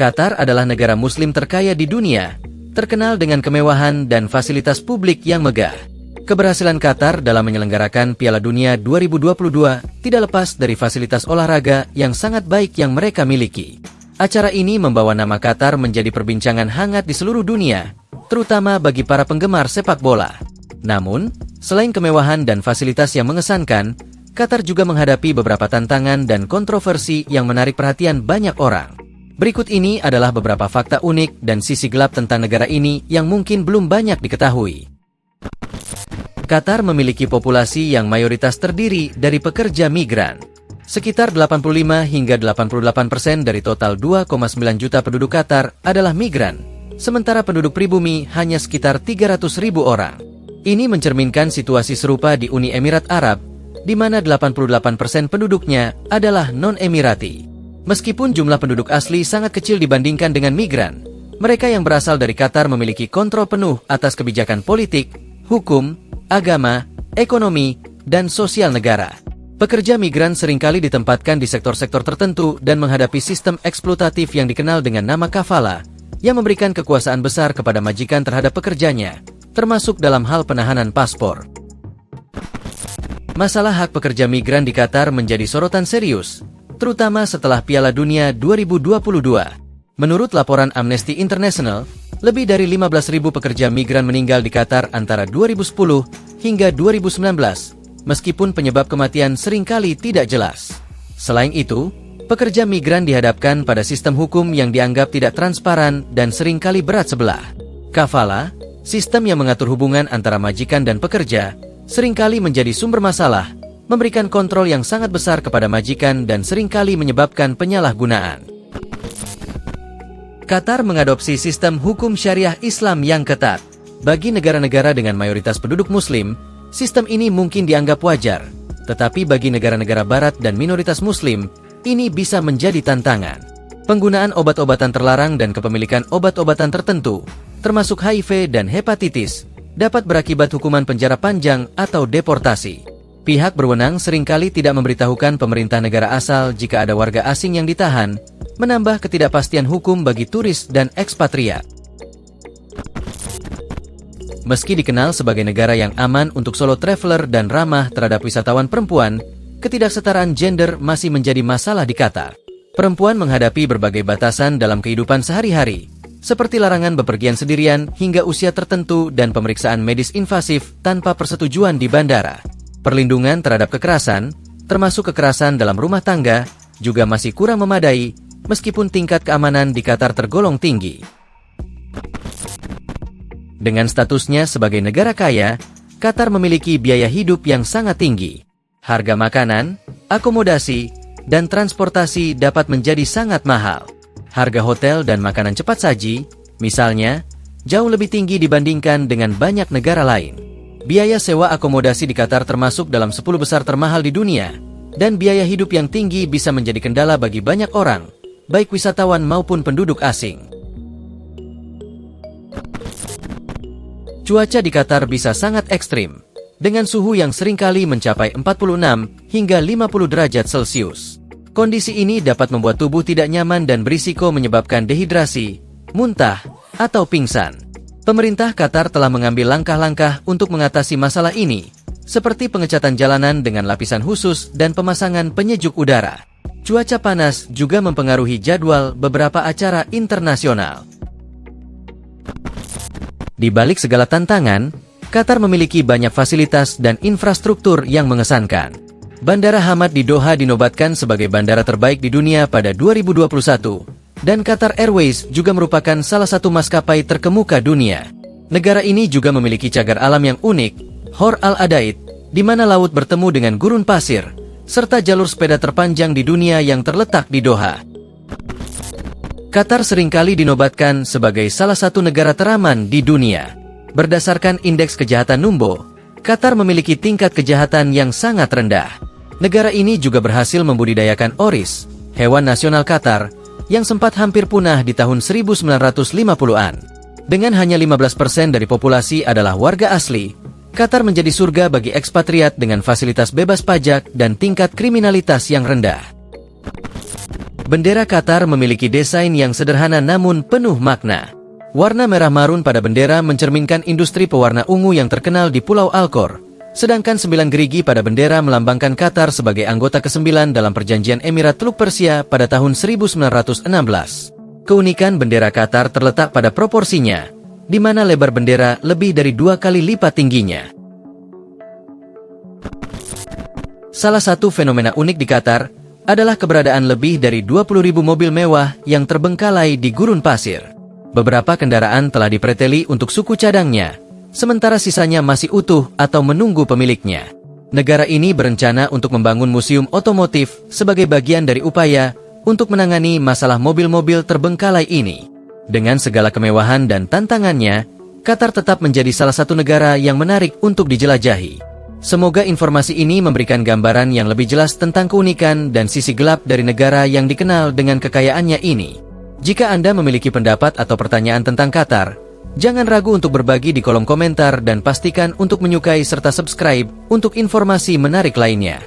Qatar adalah negara muslim terkaya di dunia, terkenal dengan kemewahan dan fasilitas publik yang megah. Keberhasilan Qatar dalam menyelenggarakan Piala Dunia 2022 tidak lepas dari fasilitas olahraga yang sangat baik yang mereka miliki. Acara ini membawa nama Qatar menjadi perbincangan hangat di seluruh dunia, terutama bagi para penggemar sepak bola. Namun, selain kemewahan dan fasilitas yang mengesankan, Qatar juga menghadapi beberapa tantangan dan kontroversi yang menarik perhatian banyak orang. Berikut ini adalah beberapa fakta unik dan sisi gelap tentang negara ini yang mungkin belum banyak diketahui. Qatar memiliki populasi yang mayoritas terdiri dari pekerja migran. Sekitar 85 hingga 88% dari total 2,9 juta penduduk Qatar adalah migran, sementara penduduk pribumi hanya sekitar 300.000 orang. Ini mencerminkan situasi serupa di Uni Emirat Arab, di mana 88% penduduknya adalah non-Emirati. Meskipun jumlah penduduk asli sangat kecil dibandingkan dengan migran, mereka yang berasal dari Qatar memiliki kontrol penuh atas kebijakan politik, hukum, agama, ekonomi, dan sosial negara. Pekerja migran seringkali ditempatkan di sektor-sektor tertentu dan menghadapi sistem eksploitatif yang dikenal dengan nama kafala, yang memberikan kekuasaan besar kepada majikan terhadap pekerjanya, termasuk dalam hal penahanan paspor. Masalah hak pekerja migran di Qatar menjadi sorotan serius, terutama setelah Piala Dunia 2022. Menurut laporan Amnesty International, lebih dari 15.000 pekerja migran meninggal di Qatar antara 2010 hingga 2019, meskipun penyebab kematian seringkali tidak jelas. Selain itu, pekerja migran dihadapkan pada sistem hukum yang dianggap tidak transparan dan seringkali berat sebelah. Kafala, sistem yang mengatur hubungan antara majikan dan pekerja, seringkali menjadi sumber masalah, memberikan kontrol yang sangat besar kepada majikan dan seringkali menyebabkan penyalahgunaan. Qatar mengadopsi sistem hukum syariah Islam yang ketat. Bagi negara-negara dengan mayoritas penduduk muslim, sistem ini mungkin dianggap wajar. Tetapi bagi negara-negara barat dan minoritas muslim, ini bisa menjadi tantangan. Penggunaan obat-obatan terlarang dan kepemilikan obat-obatan tertentu, termasuk HIV dan hepatitis, dapat berakibat hukuman penjara panjang atau deportasi. Pihak berwenang seringkali tidak memberitahukan pemerintah negara asal jika ada warga asing yang ditahan, menambah ketidakpastian hukum bagi turis dan ekspatriat. Meski dikenal sebagai negara yang aman untuk solo traveler dan ramah terhadap wisatawan perempuan, ketidaksetaraan gender masih menjadi masalah di Qatar. Perempuan menghadapi berbagai batasan dalam kehidupan sehari-hari, seperti larangan bepergian sendirian hingga usia tertentu dan pemeriksaan medis invasif tanpa persetujuan di bandara. Perlindungan terhadap kekerasan, termasuk kekerasan dalam rumah tangga, juga masih kurang memadai, meskipun tingkat keamanan di Qatar tergolong tinggi. Dengan statusnya sebagai negara kaya, Qatar memiliki biaya hidup yang sangat tinggi. Harga makanan, akomodasi, dan transportasi dapat menjadi sangat mahal. Harga hotel dan makanan cepat saji, misalnya, jauh lebih tinggi dibandingkan dengan banyak negara lain. Biaya sewa akomodasi di Qatar termasuk dalam 10 besar termahal di dunia, dan biaya hidup yang tinggi bisa menjadi kendala bagi banyak orang, baik wisatawan maupun penduduk asing. Cuaca di Qatar bisa sangat ekstrim, dengan suhu yang seringkali mencapai 46 hingga 50 derajat Celcius. Kondisi ini dapat membuat tubuh tidak nyaman dan berisiko menyebabkan dehidrasi, muntah, atau pingsan. Pemerintah Qatar telah mengambil langkah-langkah untuk mengatasi masalah ini, seperti pengecatan jalanan dengan lapisan khusus dan pemasangan penyejuk udara. Cuaca panas juga mempengaruhi jadwal beberapa acara internasional. Di balik segala tantangan, Qatar memiliki banyak fasilitas dan infrastruktur yang mengesankan. Bandara Hamad di Doha dinobatkan sebagai bandara terbaik di dunia pada 2021, dan Qatar Airways juga merupakan salah satu maskapai terkemuka dunia. Negara ini juga memiliki cagar alam yang unik, Khor Al-Adaid, di mana laut bertemu dengan gurun pasir, serta jalur sepeda terpanjang di dunia yang terletak di Doha. Qatar seringkali dinobatkan sebagai salah satu negara teraman di dunia. Berdasarkan indeks kejahatan Numbo, Qatar memiliki tingkat kejahatan yang sangat rendah. Negara ini juga berhasil membudidayakan oris, hewan nasional Qatar, yang sempat hampir punah di tahun 1950-an. Dengan hanya 15% dari populasi adalah warga asli, Qatar menjadi surga bagi ekspatriat dengan fasilitas bebas pajak dan tingkat kriminalitas yang rendah. Bendera Qatar memiliki desain yang sederhana namun penuh makna. Warna merah marun pada bendera mencerminkan industri pewarna ungu yang terkenal di Pulau Alcor, sedangkan 9 gerigi pada bendera melambangkan Qatar sebagai anggota ke-9 dalam perjanjian Emirat Teluk Persia pada tahun 1916. Keunikan bendera Qatar terletak pada proporsinya, di mana lebar bendera lebih dari 2 kali lipat tingginya. Salah satu fenomena unik di Qatar adalah keberadaan lebih dari 20.000 mobil mewah yang terbengkalai di gurun pasir. Beberapa kendaraan telah dipreteli untuk suku cadangnya, sementara sisanya masih utuh atau menunggu pemiliknya. Negara ini berencana untuk membangun museum otomotif sebagai bagian dari upaya untuk menangani masalah mobil-mobil terbengkalai ini. Dengan segala kemewahan dan tantangannya, Qatar tetap menjadi salah satu negara yang menarik untuk dijelajahi. Semoga informasi ini memberikan gambaran yang lebih jelas tentang keunikan dan sisi gelap dari negara yang dikenal dengan kekayaannya ini. Jika Anda memiliki pendapat atau pertanyaan tentang Qatar, jangan ragu untuk berbagi di kolom komentar dan pastikan untuk menyukai serta subscribe untuk informasi menarik lainnya.